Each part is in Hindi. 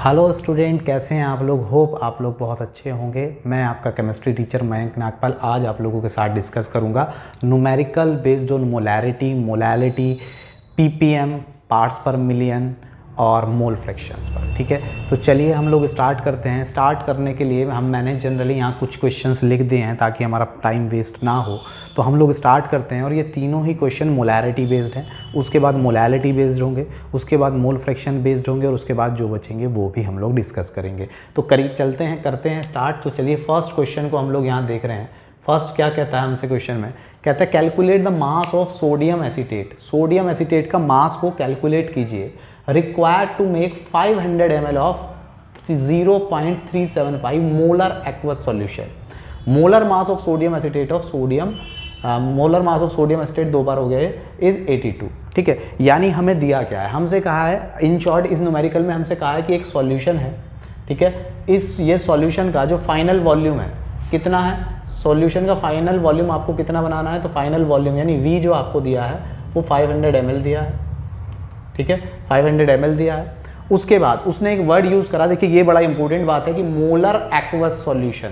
हेलो स्टूडेंट, कैसे हैं आप लोग। होप आप लोग बहुत अच्छे होंगे। मैं आपका केमिस्ट्री टीचर मयंक नागपाल आज आप लोगों के साथ डिस्कस करूंगा numerical based on molarity, molality, ppm, parts पर मिलियन और मोल फ्रैक्शंस पर। ठीक है, तो चलिए हम लोग स्टार्ट करते हैं। स्टार्ट करने के लिए मैंने जनरली यहाँ कुछ क्वेश्चंस लिख दिए हैं ताकि हमारा टाइम वेस्ट ना हो। तो हम लोग स्टार्ट करते हैं और ये तीनों ही क्वेश्चन मोलैरिटी बेस्ड हैं, उसके बाद मोलैलिटी बेस्ड होंगे, उसके बाद मोल फ्रैक्शन बेस्ड होंगे और उसके बाद जो बचेंगे वो भी हम लोग डिस्कस करेंगे। तो करीब चलते हैं, करते हैं स्टार्ट। तो चलिए फर्स्ट क्वेश्चन को हम लोग यहाँ देख रहे हैं। फर्स्ट क्या कहता है हमसे क्वेश्चन में, कहता है calculate the mass of sodium acetate. Sodium acetate का मास को कैलकुलेट कीजिए। Required to make 500 ml of 0.375 molar aqueous solution. Molar mass of sodium acetate of sodium, molar mass of sodium acetate दो बार हो गए, इज 82। ठीक है, यानी हमें दिया क्या है, हमसे कहा है इन शॉर्ट इस न्यूमेरिकल में हमसे कहा है कि एक सॉल्यूशन है। ठीक है, ये सॉल्यूशन का जो फाइनल वॉल्यूम है कितना है, सॉल्यूशन का फाइनल वॉल्यूम आपको कितना बनाना है, तो फाइनल वॉल्यूम यानी V जो आपको दिया है वो 500 ml दिया है। ठीक है, 500 ml दिया है। उसके बाद उसने एक वर्ड यूज करा, देखिए ये बड़ा इंपॉर्टेंट बात है कि molar aqueous solution.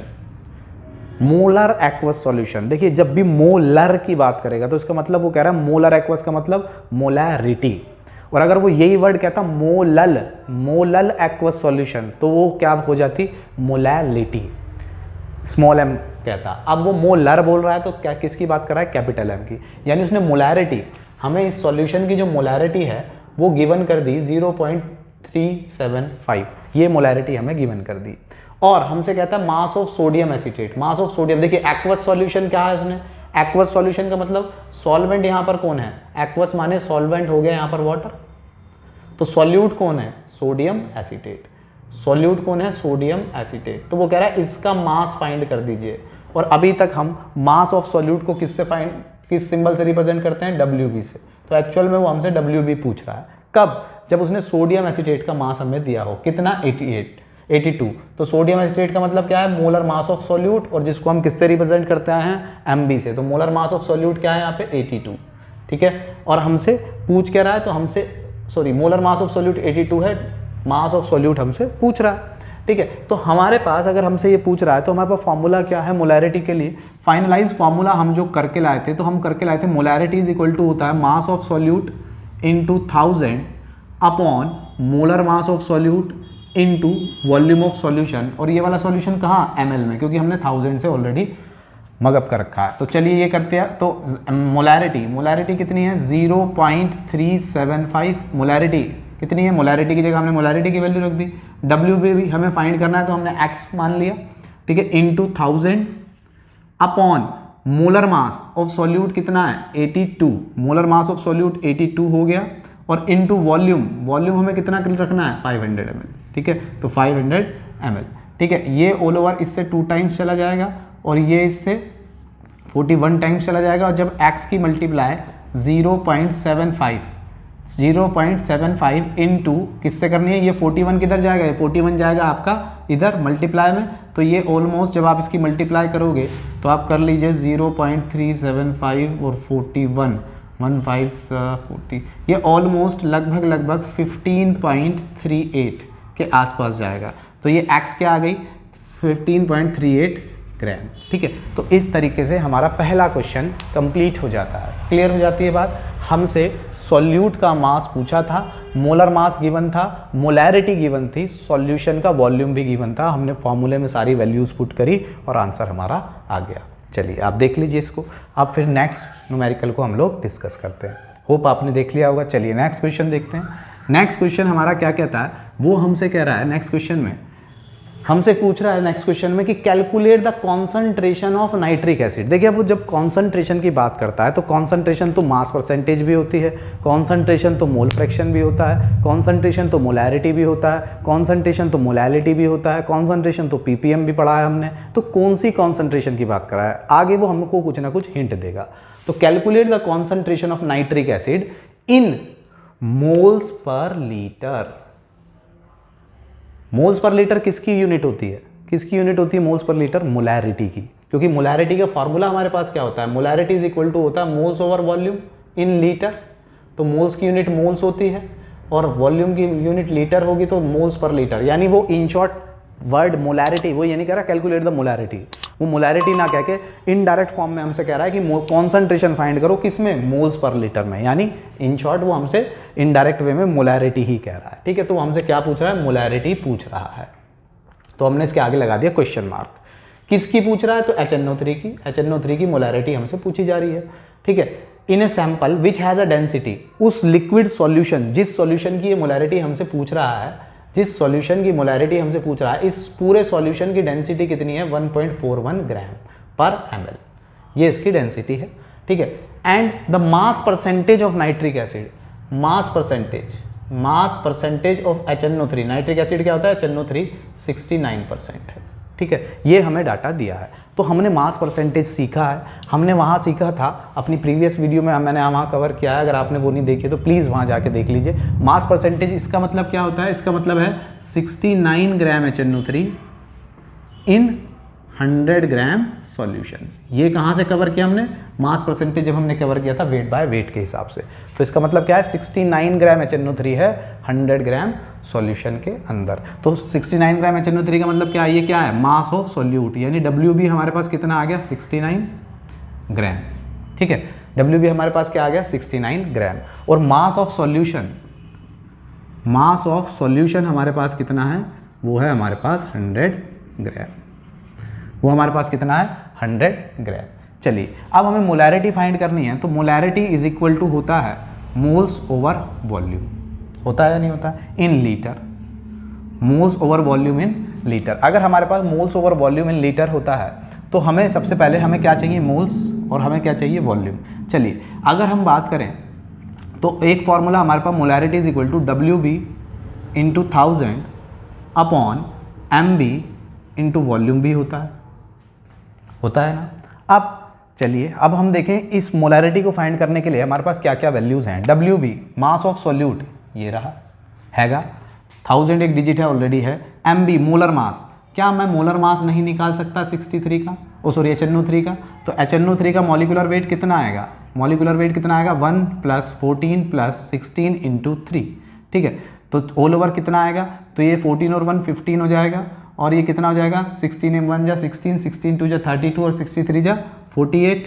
Molar aqueous solution, देखिए जब भी मोलर की बात करेगा तो इसका मतलब वो कह रहा है मोलर एक्वस का मतलब मोलैरिटी, और अगर वो यही वर्ड कहता मोलल, मोलल एक्वस सॉल्यूशन, तो वो क्या हो जाती, मोलैलिटी, स्मॉल m कहता। अब वो मोलर बोल रहा है तो क्या किसकी बात कर रहा है, कैपिटल M की। यानी उसने मोलैरिटी, हमें इस सॉल्यूशन की जो मोलैरिटी है वो गिवन कर दी 0.375, ये मोलैरिटी हमें गिवन कर दी। और हमसे कहता है mass of sodium acetate. Mass of sodium, देखिए एक्वस सॉल्यूशन क्या है उसने, एक्वस सॉल्यूशन का मतलब सॉल्वेंट यहाँ पर कौन है, एक्वस माने सॉल्वेंट हो गया यहाँ पर वाटर, तो सॉल्यूट कौन है, सोडियम एसीटेट। सॉल्यूट कौन है, सोडियम एसीटेट। तो वो कह रहा है इसका मास फाइंड कर दीजिए। और अभी तक हम मास ऑफ सॉल्यूट को किससे फाइंड, किस सिंबल से रिप्रेजेंट करते हैं, WB से। तो एक्चुअल में वो हमसे WB पूछ रहा है, कब, जब उसने सोडियम एसीटेट का मास हमें दिया हो, कितना, 82। तो सोडियम एसीटेट का मतलब क्या है, मोलर मास ऑफ सॉल्यूट, और जिसको हम किससे रिप्रेजेंट करते हैं, MB से। तो मोलर मास ऑफ सॉल्यूट क्या है यहाँ पे, 82। ठीक है, और हमसे पूछ क्या रहा है, तो हमसे मोलर मास ऑफ सॉल्यूट 82 है, मास ऑफ सॉल्यूट हमसे पूछ रहा है। ठीक है, तो हमारे पास अगर हमसे ये पूछ रहा है तो हमारे पास फॉर्मूला क्या है मोलैरिटी के लिए, फाइनलाइज फॉर्मूला हम जो करके लाए थे, तो हम करके लाए थे मोलैरिटी इज इक्वल टू होता है mass of solute into 1000 upon molar mass of solute into volume of solution. और ये वाला सॉल्यूशन कहाँ, ml में, क्योंकि हमने 1000 से ऑलरेडी मगअप कर रखा है। तो चलिए ये करते हैं। तो मोलैरिटी कितनी है, 0.375। मोलैरिटी कितनी है, मोलैरिटी की जगह हमने मोलैरिटी की वैल्यू रख दी। WB भी हमें फाइंड करना है तो हमने x मान लिया। ठीक है, into 1000 upon molar mass of solute कितना है, 82। मोलर मास ऑफ सॉल्यूट 82 हो गया, और इनटू वॉल्यूम, वॉल्यूम हमें कितना रखना है, 500 ml। ठीक है, तो 500 ml। ठीक है, ये ऑल ओवर इससे 2 टाइम्स चला जाएगा और ये इससे 41 टाइम्स चला जाएगा। और जब x की मल्टीप्लाई 0.75 इनटू किससे करनी है, ये 41 किधर जाएगा, ये 41 जाएगा आपका इधर मल्टीप्लाई में। तो ये ऑलमोस्ट जब आप इसकी मल्टीप्लाई करोगे तो आप कर लीजिए 0.375 और 41, 1540, ये ऑलमोस्ट लगभग 15.38 के आसपास जाएगा। तो ये x क्या आ गई, 15.38 ग्राम। ठीक है, तो इस तरीके से हमारा पहला क्वेश्चन कंप्लीट हो जाता है। क्लियर हो जाती है बात। हमसे सॉल्यूट का मास पूछा था, मोलर मास गिवन था, मोलैरिटी गिवन थी, सॉल्यूशन का वॉल्यूम भी गिवन था। हमने फॉर्मूले में सारी वैल्यूज पुट करी और आंसर हमारा आ गया। चलिए आप देख लीजिए इसको। अब फिर नेक्स्ट न्यूमेरिकल को हम लोग डिस्कस करते हैं। होप आपने देख लिया होगा। चलिए नेक्स्ट क्वेश्चन देखते हैं। नेक्स्ट क्वेश्चन हमारा क्या कहता है, वो हमसे कह रहा है, नेक्स्ट क्वेश्चन में हमसे पूछ रहा है नेक्स्ट क्वेश्चन में कि calculate the concentration of nitric acid. देखिए वो जब कॉन्सेंट्रेशन की बात करता है तो कॉन्सेंट्रेशन तो मास परसेंटेज भी होती है, कॉन्सेंट्रेशन तो मोल फ्रैक्शन भी होता है, कॉन्सेंट्रेशन तो मोलैरिटी भी होता है, कॉन्सेंट्रेशन तो मोलैलिटी भी होता है, कॉन्सेंट्रेशन तो पीपीएम भी पढ़ा है हमने। तो कौन सी कॉन्सेंट्रेशन की बात कर रहा है, आगे वो हमको कुछ ना कुछ हिंट देगा। तो calculate the concentration of nitric acid in moles per litre. Moles per litre किसकी यूनिट होती है, किसकी यूनिट होती है मोल्स पर लीटर, मोलैरिटी की। क्योंकि मोलैरिटी का फॉर्मूला हमारे पास क्या होता है, मोलैरिटी इज इक्वल टू होता है moles over volume in litre. तो मोल्स की यूनिट मोल्स होती है और वॉल्यूम की यूनिट लीटर होगी तो मोल्स पर लीटर, यानी वो इन शॉर्ट वर्ड मोलैरिटी, वो ये नहीं कह रहा कैलकुलेट द मोलैरिटी, वो मोलैरिटी ना कह के इनडायरेक्ट फॉर्म में हमसे कह रहा है कि कॉन्सेंट्रेशन फाइंड करो किसमें, मोल्स पर लीटर में, यानी इन शॉर्ट वो हमसे इनडायरेक्ट वे में मोलैरिटी ही कह रहा है। ठीक है, तो हमसे क्या पूछ रहा है, मोलैरिटी पूछ रहा है। तो हमने इसके आगे लगा दिया क्वेश्चन मार्क। किसकी पूछ रहा है, तो HNO3 की, HNO3 की मोलैरिटी हमसे पूछी जा रही है। ठीक है, in a sample which has a density, उस लिक्विड सॉल्यूशन, जिस सॉल्यूशन की ये मोलैरिटी हमसे पूछ रहा है, जिस सॉल्यूशन की मोलैरिटी हमसे पूछ रहा है, इस पूरे सॉल्यूशन की डेंसिटी कितनी है, 1.41 ग्राम पर ml, ये इसकी डेंसिटी है। ठीक है, and the mass percentage of nitric acid, mass percentage of HNO3, nitric acid क्या होता है, HNO3 69% है। ठीक है, ये हमें डाटा दिया है। तो हमने मास परसेंटेज सीखा है, हमने वहाँ सीखा था अपनी प्रीवियस वीडियो में, मैंने वहाँ कवर किया है, अगर आपने वो नहीं देखी तो प्लीज़ वहाँ जाके देख लीजिए। मास परसेंटेज इसका मतलब क्या होता है, इसका मतलब है 69 ग्राम HNO3 इन 100 ग्राम सॉल्यूशन। ये कहाँ से कवर किया हमने, मास परसेंटेज जब हमने कवर किया था वेट बाय वेट के हिसाब से। तो इसका मतलब क्या है, 69 ग्राम HNO3 है 100 ग्राम सॉल्यूशन के अंदर। तो 69 ग्राम HNO3 का मतलब क्या है, ये क्या है, मास ऑफ सॉल्यूट, यानी WB हमारे पास कितना आ गया, 69 ग्राम। ठीक है, WB हमारे पास क्या आ गया, 69 ग्राम। और mass of solution, mass of solution हमारे पास कितना है, वो है हमारे पास 100 ग्राम, वो हमारे पास कितना है, 100 ग्राम। चलिए अब हमें मोलैरिटी फाइंड करनी है, तो मोलैरिटी इज इक्वल टू होता है मोल्स ओवर वॉल्यूम, होता है या नहीं होता है, in litre, moles over volume in litre. अगर हमारे पास moles over volume in litre होता है तो हमें सबसे पहले हमें क्या चाहिए, मोल्स, और हमें क्या चाहिए, वॉल्यूम। चलिए अगर हम बात करें तो एक फॉर्मूला हमारे पास, molarity is equal to WB into 1000 upon MB into volume भी होता है ना। अब चलिए अब हम देखें इस मोलैरिटी को फाइंड करने के लिए हमारे पास क्या क्या वैल्यूज़ हैं। WB मास ऑफ सॉल्यूट ये रहा हैगा, 1000 एक डिजिट है ऑलरेडी है। MB मोलर मास, क्या मैं मोलर मास नहीं निकाल सकता 63 का, HNO3 का, तो HNO3 का मॉलिक्यूलर वेट कितना आएगा, मॉलिक्यूलर वेट कितना आएगा 1 + 14 + 16 × 3। ठीक है, तो ऑल ओवर कितना आएगा, तो ये 14 और 1 15 हो जाएगा, और ये कितना हो जाएगा, 16 × 1 = 16, 16 × 2 = 32 और 63 = 48।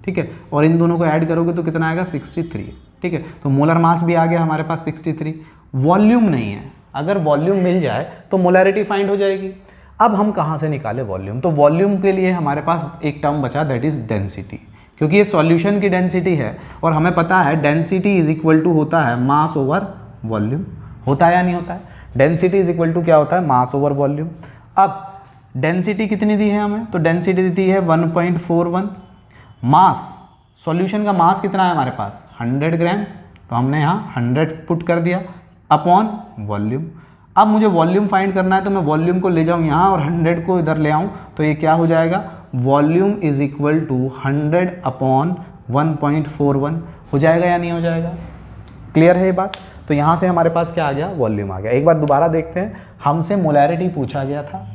ठीक है, और इन दोनों को ऐड करोगे तो कितना आएगा, 63। ठीक है, तो मोलर मास भी आ गया हमारे पास 63। वॉल्यूम नहीं है, अगर वॉल्यूम मिल जाए तो मोलैरिटी फाइंड हो जाएगी। अब हम कहाँ से निकाले वॉल्यूम, तो वॉल्यूम के लिए हमारे पास एक टर्म बचा, दैट इज डेंसिटी, क्योंकि ये सॉल्यूशन की डेंसिटी है और हमें पता है डेंसिटी इज इक्वल टू होता है मास ओवर वॉल्यूम, होता है या नहीं होता है, डेंसिटी इज इक्वल टू क्या होता है, मास ओवर वॉल्यूम। अब डेंसिटी कितनी दी है हमें, तो डेंसिटी दी है 1.41। मास, सॉल्यूशन का मास कितना है हमारे पास 100 ग्राम, तो हमने यहाँ 100 पुट कर दिया अपॉन वॉल्यूम। अब मुझे वॉल्यूम फाइंड करना है तो मैं वॉल्यूम को ले जाऊँ यहाँ और 100 को इधर ले आऊँ, तो ये क्या हो जाएगा, volume is equal to 100 upon 1.41 हो जाएगा या नहीं हो जाएगा, क्लियर है ये बात। तो यहाँ से हमारे पास क्या आ गया, वॉल्यूम आ गया। एक बार दोबारा देखते हैं, हमसे मोलैरिटी पूछा गया था,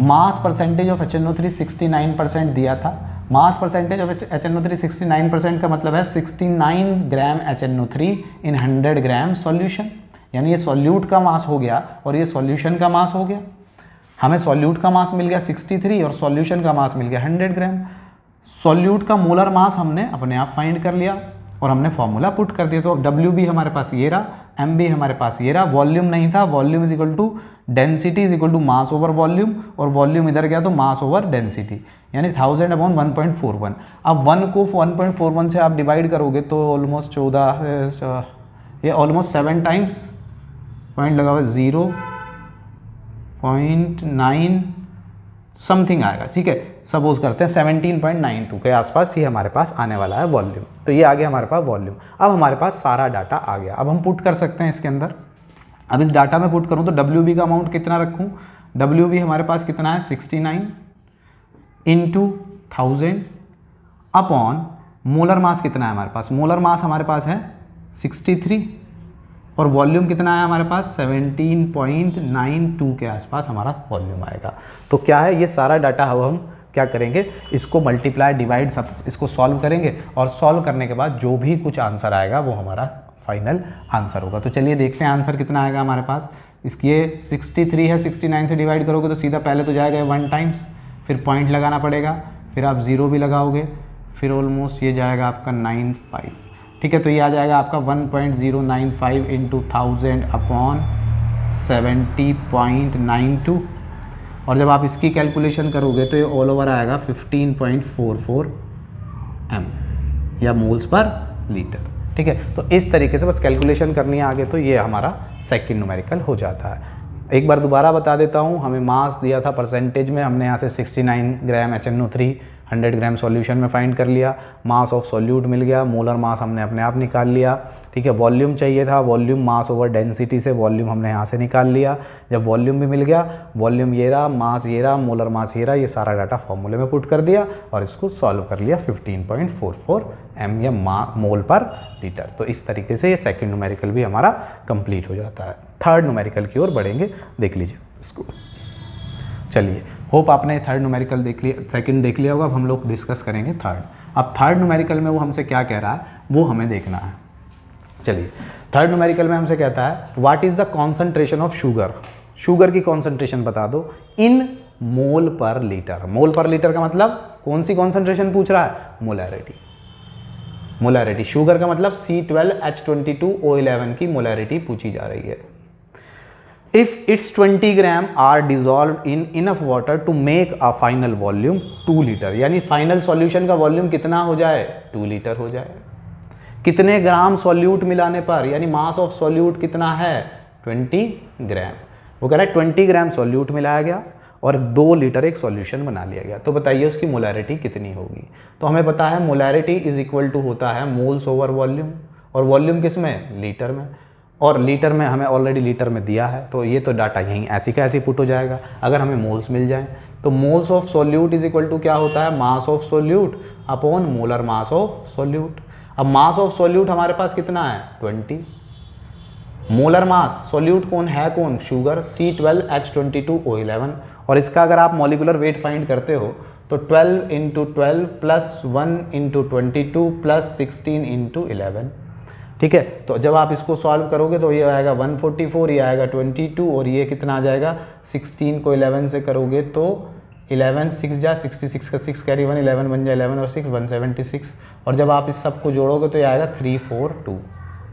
मास परसेंटेज ऑफ HNO3 69% दिया था। मास परसेंटेज ऑफ HNO3 69% का मतलब है 69 ग्राम HNO3 इन 100 ग्राम सॉल्यूशन, यानी ये सॉल्यूट का मास हो गया और ये सॉल्यूशन का मास हो गया। हमें सॉल्यूट का मास मिल गया 63 और सॉल्यूशन का मास मिल गया 100 ग्राम। सॉल्यूट का मोलर मास हमने अपने आप फाइंड कर लिया और हमने फॉर्मूला पुट कर दिया। तो WB हमारे पास ये रहा, MB हमारे पास ये रहा, वॉल्यूम नहीं था, volume is equal to density is equal to mass over volume, और वॉल्यूम इधर गया तो मास ओवर डेंसिटी, यानी 1000 अपॉन 1.41। अब 1 को 1.41 से आप डिवाइड करोगे तो ऑलमोस्ट 14, ये ऑलमोस्ट 7 टाइम्स, पॉइंट लगा हुआ 0.9 समथिंग आएगा। ठीक है, सपोज करते हैं 17.92 के आसपास ये हमारे पास आने वाला है वॉल्यूम। तो ये आ गया हमारे पास वॉल्यूम। अब हमारे पास सारा डाटा आ गया, अब हम पुट कर सकते हैं इसके अंदर। अब इस डाटा में पुट करूं तो WB का अमाउंट कितना रखूं, WB हमारे पास कितना है 69 इंटू 1000 अपॉन मोलर मास कितना है हमारे पास, मोलर मास हमारे पास है 63 और वॉल्यूम कितना है हमारे पास 17.92 के आसपास हमारा वॉल्यूम आएगा। तो क्या है, ये सारा डाटा हम क्या करेंगे, इसको मल्टीप्लाई डिवाइड सब इसको सॉल्व करेंगे और सॉल्व करने के बाद जो भी कुछ आंसर आएगा वो हमारा फाइनल आंसर होगा। तो चलिए देखते हैं आंसर कितना आएगा हमारे पास। इसकी ये 63 है, 69 से डिवाइड करोगे तो सीधा पहले तो जाएगा 1 टाइम्स, फिर पॉइंट लगाना पड़ेगा, फिर आप 0 भी लगाओगे, फिर ऑलमोस्ट ये जाएगा आपका 95। ठीक है, तो ये आ जाएगा आपका 1.095 इंटू 1000 अपॉन 70.92। और जब आप इसकी कैलकुलेशन करोगे तो ये ऑल ओवर आएगा 15.44 m या मोल्स पर लीटर। ठीक है, तो इस तरीके से बस कैलकुलेशन करनी है आगे, तो ये हमारा सेकंड न्यूमेरिकल हो जाता है। एक बार दोबारा बता देता हूँ, हमें मास दिया था परसेंटेज में, हमने यहाँ से 69 ग्राम HNO3 100 ग्राम सॉल्यूशन में फाइंड कर लिया, मास ऑफ सॉल्यूट मिल गया, मोलर मास हमने अपने आप निकाल लिया। ठीक है, वॉल्यूम चाहिए था, वॉल्यूम मास ओवर डेंसिटी से वॉल्यूम हमने यहाँ से निकाल लिया। जब वॉल्यूम भी मिल गया, वॉल्यूम ये रहा, मास ये रहा, मोलर मास ये रहा, ये सारा डाटा फॉर्मूले में पुट कर दिया और इसको सॉल्व कर लिया 15.44 m या मोल पर लीटर। तो इस तरीके से ये सेकेंड न्यूमेरिकल भी हमारा कंप्लीट हो जाता है। थर्ड न्यूमेरिकल की ओर बढ़ेंगे, देख लीजिए इसको। चलिए, होप आपने थर्ड न्यूमेरिकल देख लिया, सेकंड देख लिया होगा। अब हम लोग डिस्कस करेंगे थर्ड। अब थर्ड न्यूमेरिकल में वो हमसे क्या कह रहा है वो हमें देखना है। चलिए, थर्ड न्यूमेरिकल में हमसे कहता है what is the concentration of sugar. Sugar की कॉन्सेंट्रेशन बता दो इन मोल पर लीटर। मोल पर लीटर का मतलब कौन सी कॉन्सेंट्रेशन पूछ रहा है? मोलैरिटी। मोलैरिटी, शुगर का मतलब C12H22O11 की मोलैरिटी पूछी जा रही है। If its 20 gram are dissolve in enough water to make a final volume 2 litre, यानी फाइनल सॉल्यूशन का वॉल्यूम कितना हो जाए? 2 लीटर हो जाए। कितने ग्राम सॉल्यूट मिलाने पर, यानी मास ऑफ सॉल्यूट कितना है? 20 ग्राम। वो कह रहा है 20 ग्राम सॉल्यूट मिलाया गया और 2 लीटर एक सॉल्यूशन बना लिया गया। तो बताइए उसकी मोलैरिटी कितनी होगी? तो हमें पता है मोलैरिटी इज इक्वल टू होता है मोल्स ओवर वॉल्यूम, और वॉल्यूम किस में? लीटर में। और लीटर में हमें ऑलरेडी लीटर में दिया है, तो ये तो डाटा यहीं ऐसी का ऐसी पुट हो जाएगा। अगर हमें मोल्स मिल जाए तो moles of solute is equal to क्या होता है? Mass of solute upon molar mass of solute. अब मास ऑफ सॉल्यूट हमारे पास कितना है? 20। मोलर मास सॉल्यूट कौन है? कौन? Sugar, C12H22O11। और इसका अगर आप मॉलिक्यूलर वेट फाइंड करते हो तो 12 × 12 प्लस 1 × 22 प्लस 16 × 11। ठीक है, तो जब आप इसको सॉल्व करोगे तो ये आएगा 144, ये आएगा 22 और ये कितना आ जाएगा? 16 को 11 से करोगे तो 11 6 जा 66 का 6 कैरी 1, 11 बन जाए 11 और 6 176। और जब आप इस सब को जोड़ोगे तो ये आएगा 342।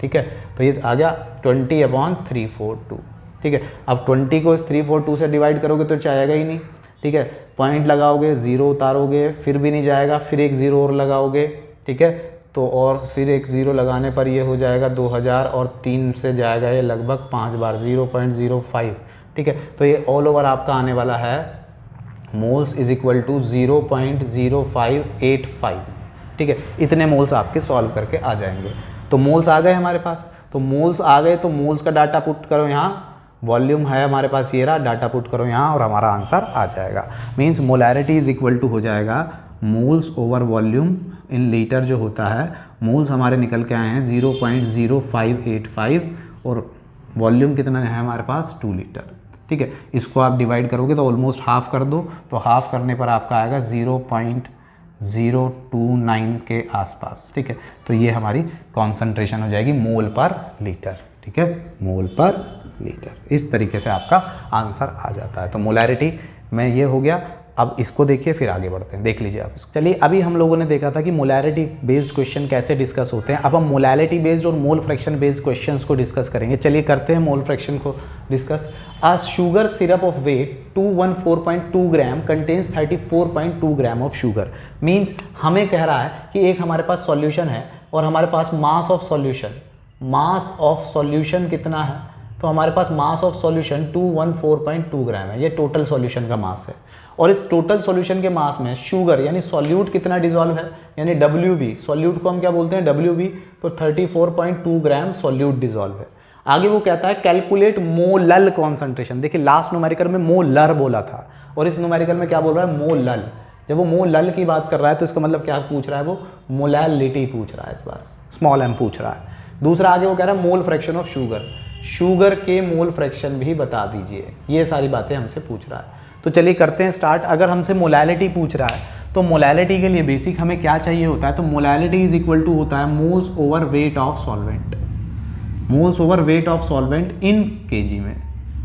ठीक है, तो ये आ गया 20/342। ठीक है, अब 20 को इस 342 से डिवाइड करोगे तो जाएगा ही नहीं। ठीक है, पॉइंट लगाओगे, 0 उतारोगे, फिर भी नहीं जाएगा, फिर एक 0 और लगाओगे। ठीक है, तो और फिर एक 0 लगाने पर ये हो जाएगा 2000 और 3 से जाएगा ये लगभग 5 बार 0.05। ठीक है, तो ये ऑल ओवर आपका आने वाला है मोल्स इज इक्वल टू 0.0585। ठीक है, इतने मोल्स आपके सॉल्व करके आ जाएंगे। तो मोल्स आ गए हमारे पास, तो मोल्स आ गए तो मोल्स का डाटा पुट करो यहाँ, वॉल्यूम है हमारे पास ये रहा, डाटा पुट करो यहाँ और हमारा आंसर आ जाएगा। Means molarity is equal to हो जाएगा moles over volume in litre जो होता है। मोल्स हमारे निकल के आए हैं 0.0585 और वॉल्यूम कितना है हमारे पास? 2 लीटर। ठीक है, इसको आप डिवाइड करोगे तो ऑलमोस्ट हाफ कर दो, तो हाफ करने पर आपका आएगा 0.029 के आसपास। ठीक है, तो ये हमारी कॉन्सेंट्रेशन हो जाएगी मोल पर लीटर। ठीक है, मोल पर लीटर। इस तरीके से आपका आंसर आ जाता है। तो मोलैरिटी में ये हो गया। अब इसको देखिए, फिर आगे बढ़ते हैं, देख लीजिए आप इसको। चलिए, अभी हम लोगों ने देखा था कि मोलैरिटी बेस्ड क्वेश्चन कैसे डिस्कस होते हैं। अब हम मोलैरिटी बेस्ड और मोल फ्रैक्शन बेस्ड क्वेश्चंस को डिस्कस करेंगे। चलिए करते हैं मोल फ्रैक्शन को discuss. A sugar syrup of weight 214.2 gram contains 34.2 gram of sugar. Means हमें कह रहा है कि एक हमारे पास सॉल्यूशन है और हमारे पास मास ऑफ सॉल्यूशन कितना है? तो हमारे पास मास ऑफ सॉल्यूशन 214.2 ग्राम है। ये टोटल सॉल्यूशन का मास है। और इस टोटल सॉल्यूशन के मास में शुगर यानी सॉल्यूट कितना डिसॉल्व है, यानी WB, सॉल्यूट को हम क्या बोलते हैं? WB। तो 34.2 ग्राम सॉल्यूट डिसॉल्व है। आगे वो कहता है कैलकुलेट मोलल कॉन्सेंट्रेशन। देखिए, लास्ट न्यूमेरिकल में मोलर बोला था और इस न्यूमेरिकल में क्या बोल रहा है? मोलल। जब वो मोलल की बात कर रहा है तो इसका मतलब क्या पूछ रहा है? वो मोलैलिटी पूछ रहा है, इस बार स्मॉल m पूछ रहा है। दूसरा आगे वो कह रहा है मोल फ्रैक्शन ऑफ शुगर, शुगर के मोल फ्रैक्शन भी बता दीजिए। ये सारी बातें हमसे पूछ रहा है। तो चलिए करते हैं स्टार्ट। अगर हमसे मोलैलिटी पूछ रहा है तो मोलैलिटी के लिए बेसिक हमें क्या चाहिए होता है? तो मोलैलिटी इज इक्वल टू होता है moles over weight of solvent. Moles over weight of solvent in KG में।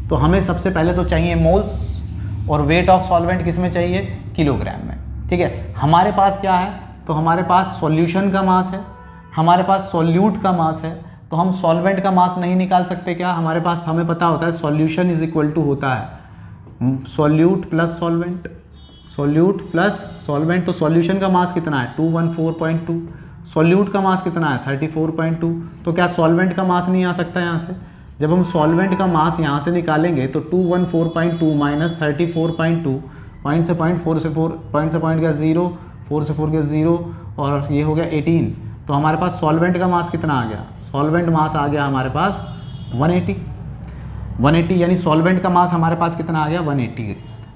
तो हमें सबसे पहले तो चाहिए मोल्स, और वेट ऑफ सॉल्वेंट किस में चाहिए, किलोग्राम में। ठीक है, हमारे पास क्या है, तो हमारे पास सॉल्यूशन का मास है, हमारे पास सॉल्यूट का मास है, तो हम सॉल्वेंट का मास नहीं निकाल सकते क्या, हमारे पास हमें पता होता है सॉल्यूशन इज इक्वल टू होता है solute plus solvent, solute plus solvent. तो सॉल्यूशन का मास कितना है 214.2, सॉल्यूट का मास कितना है 34.2। तो क्या सॉल्वेंट का मास नहीं आ सकता यहाँ से, जब हम सॉल्वेंट का मास यहाँ से निकालेंगे तो 214.2 माइनस 34.2, पॉइंट से पॉइंट, 4 से 4, पॉइंट से पॉइंट गया 0, 4 से 4 गया 0, और ये हो गया 18। तो हमारे पास सॉल्वेंट का मास कितना आ गया, सॉल्वेंट मास आ गया हमारे पास 180, यानी सॉल्वेंट का मास हमारे पास कितना आ गया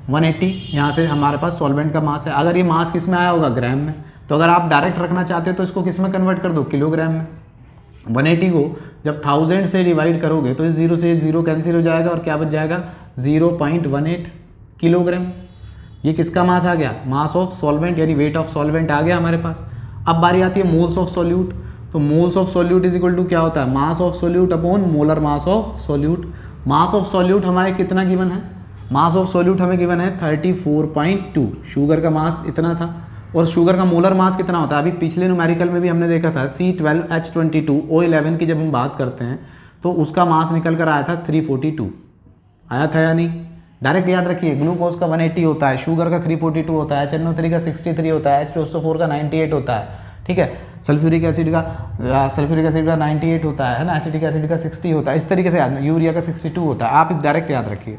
180 यहाँ से हमारे पास सॉल्वेंट का मास है। अगर ये मास किस में आया होगा, ग्राम में, तो अगर आप डायरेक्ट रखना चाहते हो तो इसको किस में कन्वर्ट कर दो, किलोग्राम में। 180 को जब 1000 से डिवाइड करोगे तो इस 0 से 0 कैंसिल हो जाएगा, और क्या बच जाएगा 0.18 किलोग्राम। ये किसका मास आ गया, मास ऑफ सॉल्वेंट, यानी वेट ऑफ सॉल्वेंट आ गया हमारे पास। अब बारी आती है मोल्स ऑफ सॉल्यूट। तो moles of solute is equal to क्या होता है, mass of solute upon molar mass of solute. Mass of solute हमारे कितना गिवन है, मास ऑफ सॉल्यूट हमें गिवन है 34.2, शुगर का मास इतना था, और शुगर का मोलर मास कितना होता है, अभी पिछले न्यूमेरिकल में भी हमने देखा था C12H22O11 की जब हम बात करते हैं तो उसका मास निकल कर आया था 342, आया था या नहीं। डायरेक्ट याद रखिए, ग्लूकोज का 180 होता है, शुगर का 342 होता है, HNO3 का 63 होता है, H2SO4 का 98 होता है। ठीक है, सल्फ्यूरिक एसिड का 98 होता है ना, एसिटिक एसिड का 60 होता है, इस तरीके से याद, यूरिया का 62 होता है, आप डायरेक्ट याद रखिए।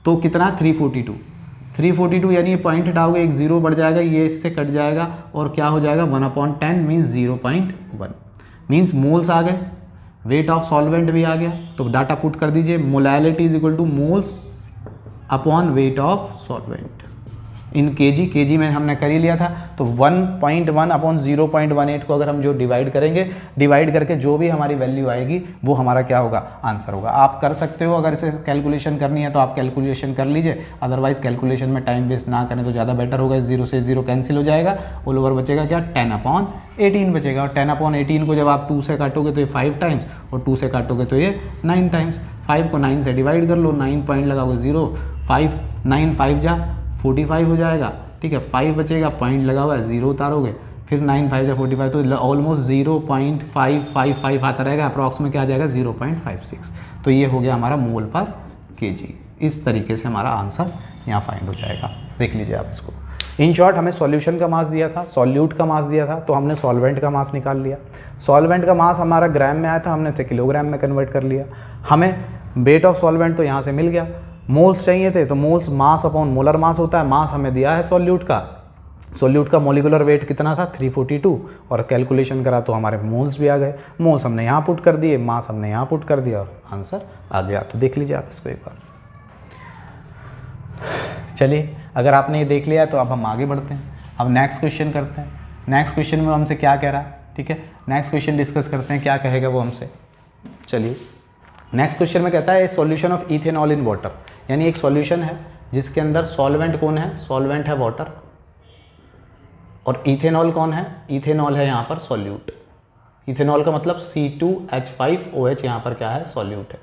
तो कितना 342, यानी ये पॉइंट हटाओगे, एक 0 बढ़ जाएगा, ये इससे कट जाएगा, और क्या हो जाएगा 1/10 मीन्स 0.1, मीन्स मोल्स आ गए, वेट ऑफ सॉल्वेंट भी आ गया। तो डाटा पुट कर दीजिए, molality is equal two moles upon weight of solvent in KG में हमने कर ही लिया था। तो 1.1 अपॉन 0.18 को अगर हम जो डिवाइड करेंगे, डिवाइड करके जो भी हमारी वैल्यू आएगी वो हमारा क्या होगा, आंसर होगा। आप कर सकते हो, अगर इसे कैलकुलेशन करनी है तो आप कैलकुलेशन कर लीजिए, अदरवाइज कैलकुलेशन में टाइम वेस्ट ना करें तो ज़्यादा बेटर होगा। 0 से 0 कैंसिल हो जाएगा, ऑल ओवर बचेगा क्या 10/18 बचेगा, और 10/18 को जब आप 2 से काटोगे तो ये 5 टाइम्स, और 2 से काटोगे तो ये 9 टाइम्स। 5 को 9 से डिवाइड कर लो, 9 पॉइंट लगाओगे 0, 5 9 5 जा 45 हो जाएगा। ठीक है, 5 बचेगा, पॉइंट लगा हुआ है, 0 उतारोगे, फिर 9 5 से 45, तो ऑलमोस्ट 0.555 आता रहेगा, अप्रॉक्स में क्या आ जाएगा 0.56। तो ये हो गया हमारा मोल पर केजी। इस तरीके से हमारा आंसर यहाँ फाइंड हो जाएगा। देख लीजिए आप इसको। इन शॉर्ट, हमें सॉल्यूशन का मास दिया था, सॉल्यूट का मास दिया था, तो हमने सॉल्वेंट का मास निकाल लिया। सॉल्वेंट का मास हमारा ग्राम में आया था, हमने तो किलोग्राम में कन्वर्ट कर लिया। हमें वेट ऑफ सॉल्वेंट तो यहाँ से मिल गया। मोल्स चाहिए थे, तो मोल्स मास अपॉन मोलर मास होता है, मास हमें दिया है सॉल्यूट का मोलिकुलर वेट कितना था 342, और कैलकुलेशन करा तो हमारे मोल्स भी आ गए। मोल्स हमने यहाँ पुट कर दिए, मास हमने यहाँ पुट कर दिया, और आंसर आ गया। तो देख लीजिए आप इसको एक बार। चलिए, अगर आपने ये देख लिया तो अब हम आगे बढ़ते हैं। अब नेक्स्ट क्वेश्चन करते हैं। नेक्स्ट क्वेश्चन में हमसे क्या कह रहा है, ठीक है, नेक्स्ट क्वेश्चन डिस्कस करते हैं, क्या कहेगा वो हमसे। चलिए, नेक्स्ट क्वेश्चन में कहता है solution of ethanol in water, यानी एक सॉल्यूशन है जिसके अंदर सॉल्वेंट कौन है, सॉल्वेंट है वाटर, और इथेनॉल कौन है, इथेनॉल है यहाँ पर सॉल्यूट। इथेनॉल का मतलब C2H5OH यहाँ पर क्या है, सॉल्यूट है।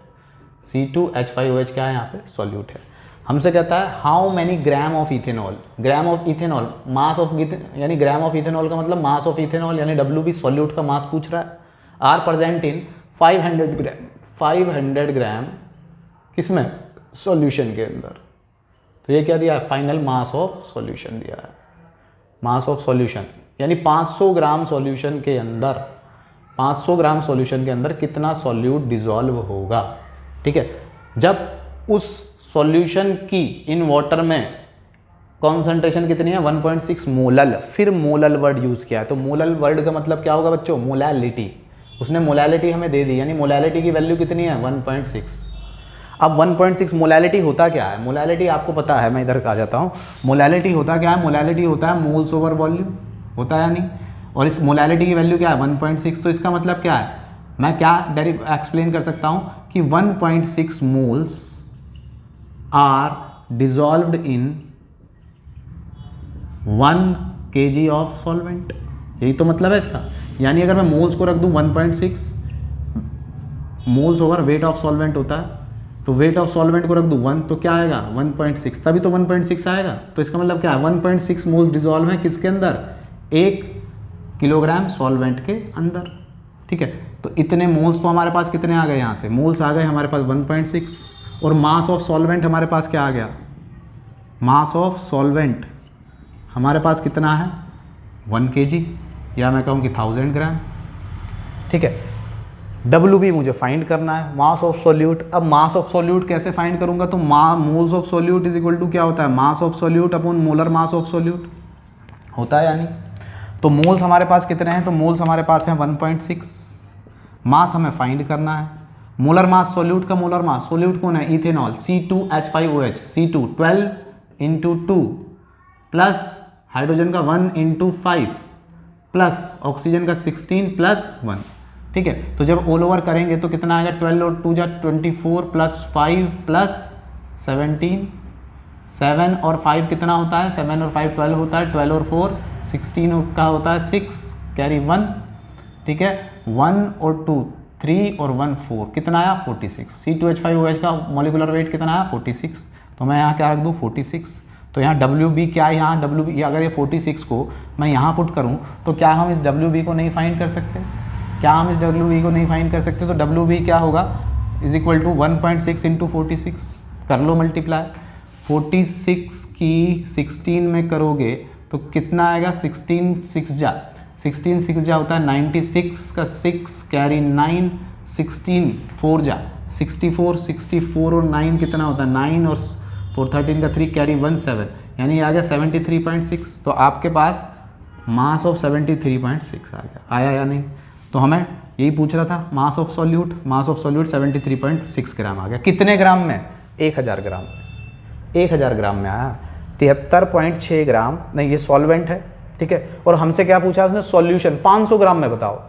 C2H5OH क्या है यहाँ पे, सॉल्यूट है। हमसे कहता है how many gram of ethanol, gram of ethanol, mass of, यानी ग्राम ऑफ इथेनॉल का मतलब मास ऑफ इथेनॉल, यानी WB सॉल्यूट का मास पूछ रहा है। आर प्रेजेंट इन 500 ग्राम, 500 ग्राम किसमें, सॉल्यूशन के अंदर। तो ये क्या दिया है, फाइनल मास ऑफ सॉल्यूशन दिया है। मास ऑफ सॉल्यूशन यानी 500 ग्राम सॉल्यूशन के अंदर, 500 ग्राम सॉल्यूशन के अंदर कितना सॉल्यूट डिसॉल्व होगा। ठीक है, जब उस सॉल्यूशन की इन वाटर में कॉन्सेंट्रेशन कितनी है 1.6 मोलल, फिर मोलल वर्ड यूज किया है। तो मोलल वर्ड का मतलब क्या होगा बच्चों, मोलैलिटी। उसने मोलैलिटी हमें दे दी, यानी मोलैलिटी की वैल्यू कितनी है 1.6। अब 1.6 मोलैलिटी होता क्या है, मोलैलिटी आपको पता है, मैं इधर आ जाता हूँ। मोलैलिटी होता क्या है, मोलैलिटी होता है मोल्स ओवर वॉल्यूम, होता है या नहीं। और इस मोलैलिटी की वैल्यू क्या है 1.6, तो इसका मतलब क्या है, मैं क्या एक्सप्लेन कर सकता हूँ कि 1.6 moles are dissolved in 1 kg of solvent, यही तो मतलब है इसका। यानी अगर मैं मोल्स को रख दूं 1.6, moles over weight of solvent होता है, तो वेट ऑफ सॉल्वेंट को रख दूँ 1 तो क्या आएगा 1.6, तभी तो 1.6 आएगा। तो इसका मतलब क्या है 1.6 मोल डिजॉल्व है किसके अंदर, 1 किलोग्राम सॉल्वेंट के अंदर। ठीक है, तो इतने मोल्स तो हमारे पास कितने आ गए, यहाँ से मोल्स आ गए हमारे पास 1.6, और मास ऑफ सॉल्वेंट हमारे पास क्या आ गया, मास ऑफ सॉल्वेंट हमारे पास कितना है 1 kg, या मैं कहूँ कि 1000 ग्राम। ठीक है, WB मुझे फाइंड करना है, मास ऑफ सॉल्यूट। अब मास ऑफ सॉल्यूट कैसे फाइंड करूंगा, तो moles of solute is equal to क्या होता है, mass of solute upon molar mass of solute होता है यानी। तो मोल्स हमारे पास कितने हैं, तो मोल्स हमारे पास हैं 1.6, मास हमें फाइंड करना है। मोलर मास सॉल्यूट का मोलर मास, सॉल्यूट कौन है ethanol C2H5OH, C2 12 × 2 plus hydrogen का 1 × 5 प्लस ऑक्सीजन का 16 प्लस 1। ठीक है, तो जब ऑल ओवर करेंगे तो कितना आएगा, 12 और 2 जा 24 प्लस 5 प्लस 17, 7 और 5 कितना होता है, 7 और 5 12 होता है, 12 और 4 16 का होता है 6, कैरी 1। ठीक है, 1 और 2 3 और 1 4, कितना आया 46। C2H5OH का मॉलिक्यूलर वेट कितना आया 46, तो मैं यहाँ क्या रख दूँ 46। तो यहाँ WB क्या है, यहाँ WB अगर ये 46 को मैं यहाँ पुट करूँ तो क्या हम इस WB को नहीं फाइंड कर सकते, क्या हम इस WB को नहीं फाइंड कर सकते, तो WB क्या होगा इज इक्वल टू 1.6 × 46, कर लो मल्टीप्लाई। 46 की 16 में करोगे तो कितना आएगा, 16 6 जा होता है 96 का 6 कैरी 9, 16 4 जा 64 और 9 कितना होता है 9 और 4 13 का 3 कैरी 1 7, यानी आ गया 73.6। तो आपके पास मास ऑफ 73.6 आ गया, आया या नहीं। तो हमें यही पूछ रहा था मास of solute, mass of solute 73.6 ग्राम आ गया। कितने ग्राम में, 1000 ग्राम में, 1000 ग्राम में आया। 73.6 ग्राम नहीं, ये सॉल्वेंट है। ठीक है, और हमसे क्या पूछा उसने, सॉल्यूशन 500 ग्राम में बताओ।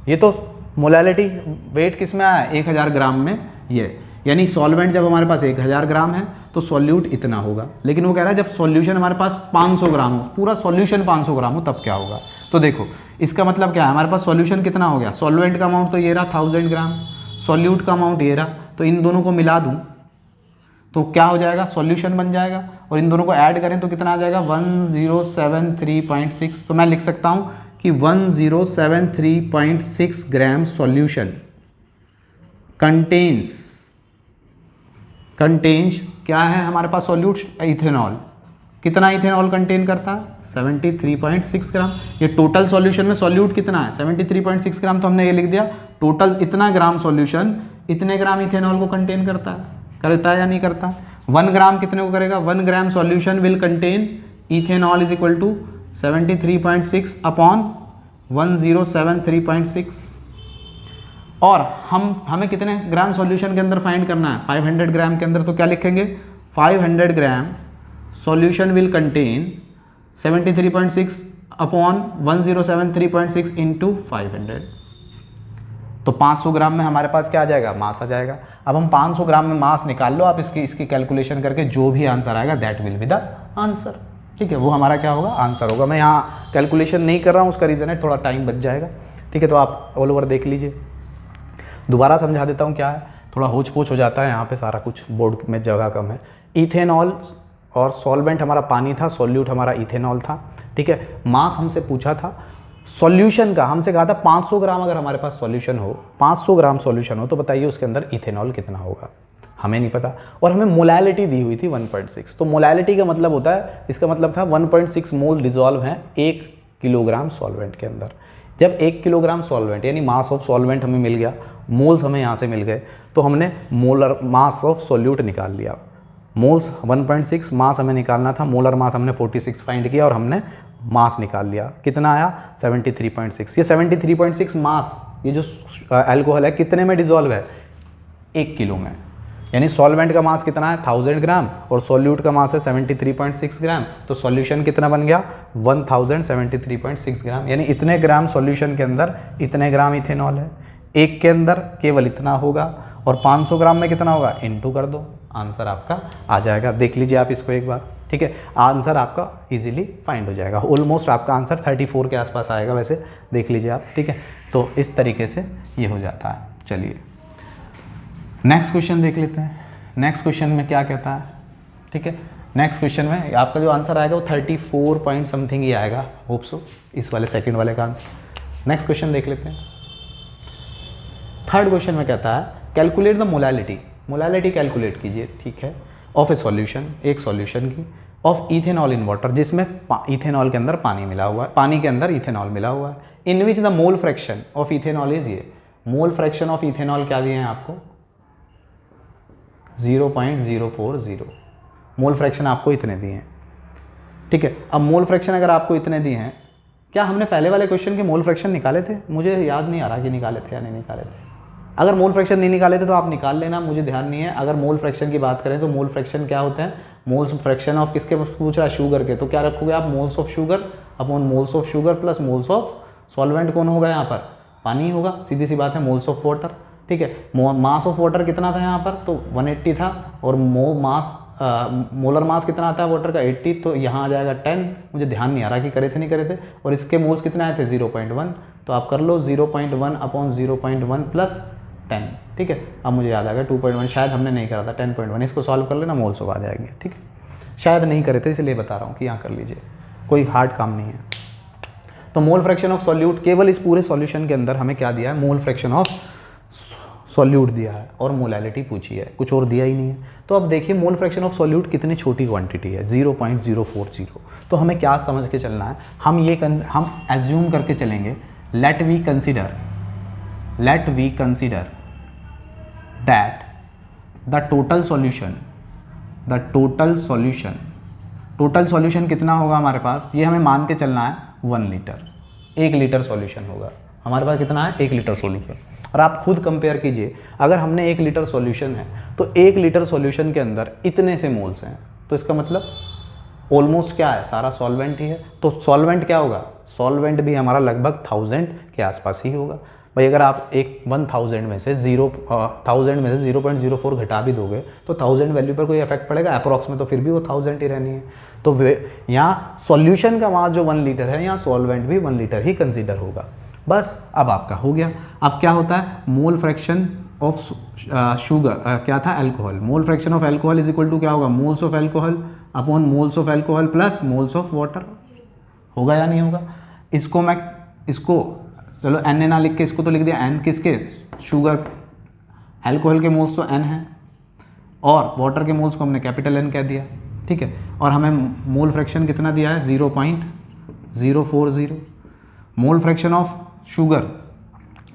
ये तो मोलैलिटी वेट किस में आया 1000 ग्राम में, ये यानी सॉल्वेंट जब हमारे पास 1000 ग्राम है तो सॉल्यूट इतना होगा। लेकिन वो कह रहा है जब सॉल्यूशन हमारे पास 500 ग्राम हो, पूरा सॉल्यूशन 500 ग्राम हो, तब क्या होगा। तो देखो इसका मतलब क्या है, हमारे पास सॉल्यूशन कितना हो गया, सॉल्वेंट का अमाउंट तो ये रहा 1000 ग्राम, सॉल्यूट का अमाउंट ये रहा, तो इन दोनों को मिला दूँ तो क्या हो जाएगा, सॉल्यूशन बन जाएगा। और इन दोनों को ऐड करें तो कितना आ जाएगा 1073.6। तो मैं लिख सकता हूँ कि 1073.6 ग्राम सॉल्यूशन कंटेन्स क्या है हमारे पास सॉल्यूट, इथेनॉल। कितना इथेनॉल कंटेन करता है 73.6 ग्राम। ये टोटल सॉल्यूशन में सॉल्यूट कितना है 73.6 ग्राम, तो हमने ये लिख दिया टोटल इतना ग्राम सॉल्यूशन इतने ग्राम इथेनॉल को कंटेन करता है या नहीं करता। 1 ग्राम कितने को करेगा, 1 gram solution will contain ethanol is equal to 73.6 upon 1073.6। और हमें कितने ग्राम सॉल्यूशन के अंदर फाइंड करना है 500 ग्राम के अंदर, तो क्या लिखेंगे 500 gram solution will contain 73.6 upon 1073.6 into 500। तो 500 ग्राम में हमारे पास क्या आ जाएगा, मास आ जाएगा। अब हम 500 ग्राम में मास निकाल लो आप, इसकी कैलकुलेशन करके जो भी आंसर आएगा that will be the answer. ठीक है, वो हमारा क्या होगा, आंसर होगा। मैं यहाँ कैलकुलेशन नहीं कर रहा हूँ, उसका रीज़न है थोड़ा टाइम बच जाएगा। ठीक है, तो आप ऑल ओवर देख लीजिए। दोबारा समझा देता हूँ क्या है, थोड़ा होच पोच हो जाता है यहाँ पे, सारा कुछ बोर्ड में जगह कम है। इथेनॉल और सॉल्वेंट हमारा पानी था, सॉल्यूट हमारा इथेनॉल था। ठीक है, मास हमसे पूछा था सॉल्यूशन का, हमसे कहा था 500 ग्राम अगर हमारे पास सॉल्यूशन हो, 500 ग्राम सॉल्यूशन हो तो बताइए उसके अंदर इथेनॉल कितना होगा, हमें नहीं पता। और हमें मोलैलिटी दी हुई थी 1.6। तो मोलैलिटी का मतलब होता है, इसका मतलब था 1.6 मोल डिजॉल्व है 1 किलोग्राम सॉल्वेंट के अंदर। जब 1 किलोग्राम सॉल्वेंट यानी मास ऑफ सॉल्वेंट हमें मिल गया, मोल्स हमें यहाँ से मिल गए, तो हमने मोलर मास ऑफ सॉल्यूट निकाल लिया। मोल्स 1.6, मास हमें निकालना था, मोलर मास हमने 46 फाइंड किया और हमने मास निकाल लिया। कितना आया 73.6। ये 73.6 मास, ये जो अल्कोहल है कितने में डिजॉल्व है 1 किलो में, यानी सॉल्वेंट का मास कितना है 1000 ग्राम और सॉल्यूट का मास है 73.6 ग्राम। तो सॉल्यूशन कितना बन गया 1073.6 ग्राम, यानी इतने ग्राम सॉल्यूशन के अंदर इतने ग्राम इथेनॉल है, एक के अंदर केवल इतना होगा और 500 ग्राम में कितना होगा, इनटू कर दो, आंसर आपका आ जाएगा। देख लीजिए आप इसको एक बार। ठीक है, आंसर आपका इजीली फाइंड हो जाएगा। ऑलमोस्ट आपका आंसर 34 के आसपास आएगा, वैसे देख लीजिए आप। ठीक है, तो इस तरीके से ये हो जाता है। चलिए नेक्स्ट क्वेश्चन देख लेते हैं। नेक्स्ट क्वेश्चन में क्या कहता है, ठीक है। नेक्स्ट क्वेश्चन में आपका जो आंसर आएगा वो 34 पॉइंट समथिंग ही आएगा, होप सो, इस वाले सेकंड वाले का आंसर। नेक्स्ट क्वेश्चन देख लेते हैं। थर्ड क्वेश्चन में कहता है calculate the molality, molality calculate कीजिए, ठीक है, ऑफ ए सॉल्यूशन, एक सॉल्यूशन की, ऑफ इथेनॉल इन वाटर, जिसमें इथेनॉल के अंदर पानी मिला हुआ है, पानी के अंदर इथेनॉल मिला हुआ है, in which the mole fraction of ethanol is, ये मोल फ्रैक्शन ऑफ इथेनॉल क्या दिए हैं आपको, 0.040, मोल फ्रैक्शन आपको इतने दिए हैं, ठीक है। अब मोल फ्रैक्शन अगर आपको इतने दिए हैं, क्या हमने पहले वाले क्वेश्चन के मोल फ्रैक्शन निकाले थे, मुझे याद नहीं आ रहा कि निकाले थे या नहीं निकाले थे। अगर मोल फ्रैक्शन नहीं निकाले थे तो आप निकाल लेना, मुझे ध्यान नहीं है। अगर मोल फ्रैक्शन की बात करें तो मोल फ्रैक्शन क्या होता है, मोल्स फ्रैक्शन ऑफ किसके पूछ रहा है, शुगर के, तो क्या रखोगे आप, moles of sugar upon moles of sugar plus moles of solvent, कौन होगा यहाँ पर, पानी होगा, सीधी सी बात है, मोल्स ऑफ वाटर, ठीक है। मास ऑफ वाटर कितना था यहाँ पर, तो 180 था, और मोलर मास कितना आता है वाटर का, 80, तो यहाँ आ जाएगा 10, मुझे ध्यान नहीं आ रहा कि करे थे नहीं करे थे, और इसके मोल्स कितने आए थे 0.1, तो आप कर लो 0.1 अपॉन 0.1 प्लस 10, ठीक है। अब मुझे याद आ गया 2.1, शायद हमने नहीं करा था, 10.1, इसको सॉल्व कर लेना, मोल्स ऑफ आ जाएंगे, ठीक है। शायद नहीं करे थे इसलिए बता रहा हूँ कि यहाँ कर लीजिए, कोई हार्ड काम नहीं है। तो मोल फ्रैक्शन ऑफ सॉल्यूट, केवल इस पूरे सॉल्यूशन के अंदर हमें क्या दिया है, मोल फ्रैक्शन ऑफ सॉल्यूट दिया है और मोलैलिटी पूछी है, कुछ और दिया ही नहीं है। तो अब देखिए मोल फ्रैक्शन ऑफ सॉल्यूट कितनी छोटी क्वांटिटी है, 0.040। तो हमें क्या समझ के चलना है, हम एज्यूम करके चलेंगे, let we consider that the total solution कितना होगा हमारे पास, ये हमें मान के चलना है 1 लीटर, 1 लीटर सॉल्यूशन होगा हमारे पास, कितना है, 1 लीटर सॉल्यूशन। और आप खुद कंपेयर कीजिए, अगर हमने 1 लीटर सॉल्यूशन है तो 1 लीटर सॉल्यूशन के अंदर इतने से मोल्स हैं, तो इसका मतलब ऑलमोस्ट क्या है, सारा सॉल्वेंट ही है। तो सॉल्वेंट क्या होगा, सॉल्वेंट भी हमारा लगभग 1000 के आसपास ही होगा। भाई अगर आप 1000 में से 0.04 घटा भी दोगे तो 1000 वैल्यू पर कोई इफेक्ट पड़ेगा, अप्रॉक्स में तो फिर भी वो 1000 ही रहनी है। तो यहाँ सॉल्यूशन का वहाँ जो 1 लीटर है, यहाँ सॉल्वेंट भी 1 लीटर ही कंसिडर होगा। बस अब आपका हो गया। अब क्या होता है, मोल फ्रैक्शन ऑफ शुगर क्या था, alcohol, mole fraction of alcohol is equal to क्या होगा, moles of alcohol upon moles of alcohol plus moles of water, होगा या नहीं होगा। इसको चलो एन ना लिख के इसको तो लिख दिया, एन किसके, शुगर, अल्कोहल के मोल्स तो एन है, और वाटर के मोल्स को हमने कैपिटल एन कह दिया, ठीक है। और हमें मोल फ्रैक्शन कितना दिया है, 0.040। मोल फ्रैक्शन ऑफ शुगर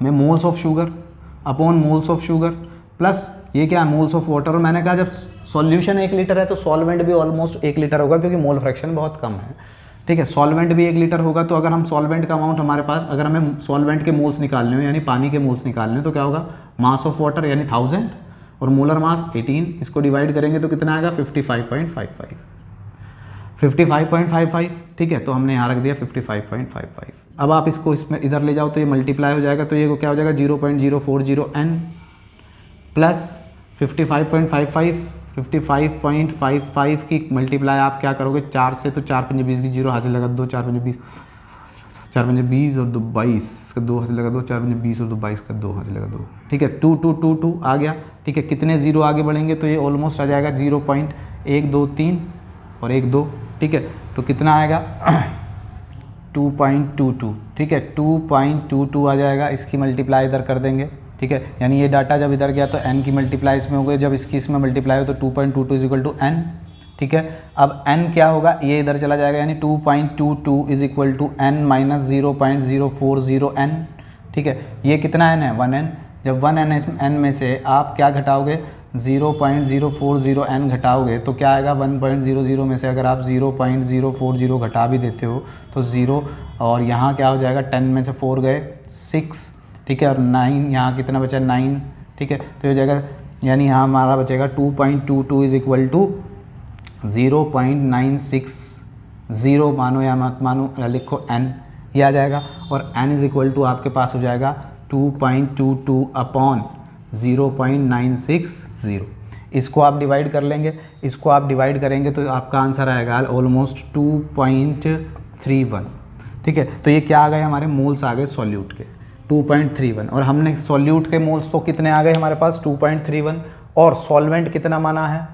में moles of sugar upon moles of sugar plus ये क्या है, मोल्स ऑफ वाटर। और मैंने कहा जब सॉल्यूशन 1 लीटर है तो सॉल्वेंट भी ऑलमोस्ट 1 लीटर होगा, क्योंकि मोल फ्रैक्शन बहुत कम है, ठीक है। सॉल्वेंट भी 1 लीटर होगा, तो अगर हम सॉल्वेंट का अमाउंट हमारे पास, अगर हमें सॉल्वेंट के मोल्स निकालने हो यानी पानी के मोल्स निकालने हो, तो क्या होगा, मास ऑफ वाटर यानी 1000 और मोलर मास 18, इसको डिवाइड करेंगे तो कितना आएगा, 55.55, ठीक है। तो हमने यहाँ रख दिया 55.55। अब आप इसको इसमें इधर ले जाओ तो ये मल्टीप्लाई हो जाएगा, तो ये क्या हो जाएगा, 0.040 n प्लस 55.55 की मल्टीप्लाई आप क्या करोगे, 4 से, तो 4 पंजे 20 की 0 हाथ से लगा दो, 4 पंजे 20 और 2 22 का 2 हाथ से लगा दो, 4 पंजे 20 और 2 22 का 2 हाथ से लगा दो, ठीक है। 2 2 2 2 आ गया, ठीक है। कितने जीरो आगे बढ़ेंगे तो ये ऑलमोस्ट आ जाएगा 0.123 और 1 2, ठीक है। तो कितना आएगा 2.22, ठीक है, 2.22 आ जाएगा। इसकी मल्टीप्लाई इधर कर देंगे, ठीक है, यानी ये डाटा जब इधर गया तो n की मल्टीप्लाई इसमें हो गई, जब इसकी इसमें मल्टीप्लाई हो तो 2.22 इज इक्वल टू n, ठीक है। अब n क्या होगा, ये इधर चला जाएगा, यानी 2.22 is equal to n minus 0.040 n, ठीक है। ये कितना n है, 1n। जब 1n में से आप क्या घटाओगे, 0.040 n घटाओगे तो क्या आएगा, 1.00 में से अगर आप 0.040 घटा भी देते हो तो 0, और यहाँ क्या हो जाएगा, 10 में से 4 गए 6, ठीक है, और 9 यहाँ कितना बचा, 9, ठीक है। तो हो जाएगा, यानी यहाँ हमारा बचेगा 2.22 इज इक्वल टू 0.960, मानो या मत मानो, लिखो n, ये आ जाएगा। और n इज इक्वल टू आपके पास हो जाएगा 2.22 अपॉन 0.960। इसको आप डिवाइड कर लेंगे, इसको आप डिवाइड करेंगे तो आपका आंसर आएगा ऑलमोस्ट 2.31, ठीक है। तो ये क्या आ गए, हमारे मोल्स आ गए सॉल्यूट के, 2.31 और हमने सॉल्यूट के मोल्स तो कितने आ गए हमारे पास 2.31 और सॉल्वेंट कितना माना है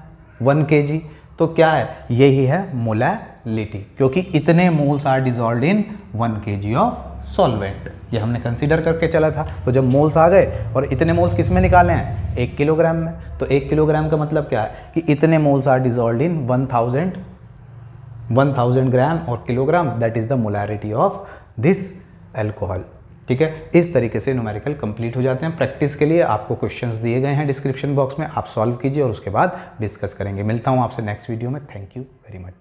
1 kg। तो क्या है, यही है मोलैलिटी, क्योंकि इतने moles are dissolved in 1 kg of solvent, ये हमने कंसीडर करके चला था। तो जब मोल्स आ गए और इतने मोल्स किस में निकाले हैं 1 किलोग्राम में, तो 1 किलोग्राम का मतलब क्या है कि इतने मोल्स आर डिजॉल्व्ड इन 1000 ग्राम और kilogram, that is the molarity of this alcohol. ठीक है, इस तरीके से न्यूमेरिकल कंप्लीट हो जाते हैं। प्रैक्टिस के लिए आपको क्वेश्चंस दिए गए हैं डिस्क्रिप्शन बॉक्स में, आप सॉल्व कीजिए और उसके बाद डिस्कस करेंगे। मिलता हूं आपसे नेक्स्ट वीडियो में। Thank you very much.